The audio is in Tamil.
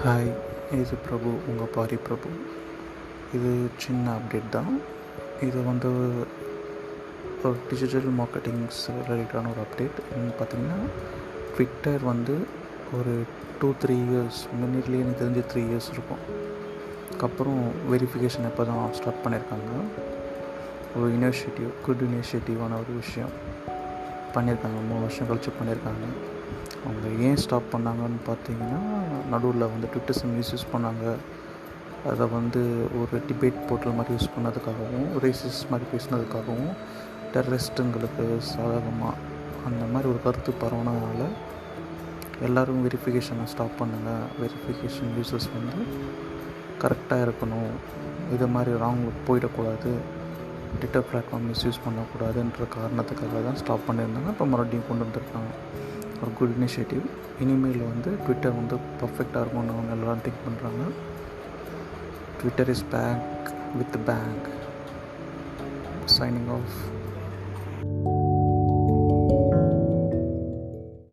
ஹாய், இது பிரபு, உங்கள் பாரி பிரபு. இது சின்ன அப்டேட் தான். இது ஒரு டிஜிட்டல் மார்க்கெட்டிங்ஸ் ரிலேட்டடான ஒரு அப்டேட். என்னென்னு பார்த்தீங்கன்னா, ட்விட்டர் ஒரு 2-3 இயர்ஸ் முன்னாடியே எனக்கு தெரிஞ்சு 3 இயர்ஸ் இருக்கும். அதுக்கப்புறம் வெரிஃபிகேஷன் இப்போ தான் ஸ்டார்ட் பண்ணியிருக்காங்க. ஒரு குட் இனிஷியேட்டிவான ஒரு விஷயம் பண்ணியிருக்காங்க. 3 வருஷம் கழிச்சு பண்ணியிருக்காங்க. அவங்க ஏன் ஸ்டாப் பண்ணாங்கன்னு பார்த்தீங்கன்னா, நடுவில் ட்விட்டர் மிஸ்யூஸ் பண்ணாங்க. அதை ஒரு டிபேட் போர்ட்டல் மாதிரி யூஸ் பண்ணதுக்காகவும், ரேசிஸ்ட் மாதிரி பேசினதுக்காகவும், டெரரிஸ்ட்டுங்களுக்கு சாதகமாக அந்த மாதிரி ஒரு கருத்து பரவுனதுனால எல்லோரும் வெரிஃபிகேஷனை ஸ்டாப் பண்ணுங்கள். வெரிஃபிகேஷன் யூசர்ஸ் கரெக்டாக இருக்கணும். இதை மாதிரி ராங்கில் போயிடக்கூடாது. ட்விட்டர் பிளாட்ஃபார்ம் மிஸ்யூஸ் பண்ணக்கூடாதுன்ற காரணத்துக்காக தான் ஸ்டாப் பண்ணியிருந்தாங்க. இப்போ மறுபடியும் கொண்டு வந்திருக்காங்க. ஒரு குட் இனிஷியேட்டிவ். இனிமேல் ட்விட்டர் பர்ஃபெக்டாக இருக்கும்னு அவங்க எல்லோரும் திங்க் பண்ணுறாங்க. Twitter is back with bang. Signing of.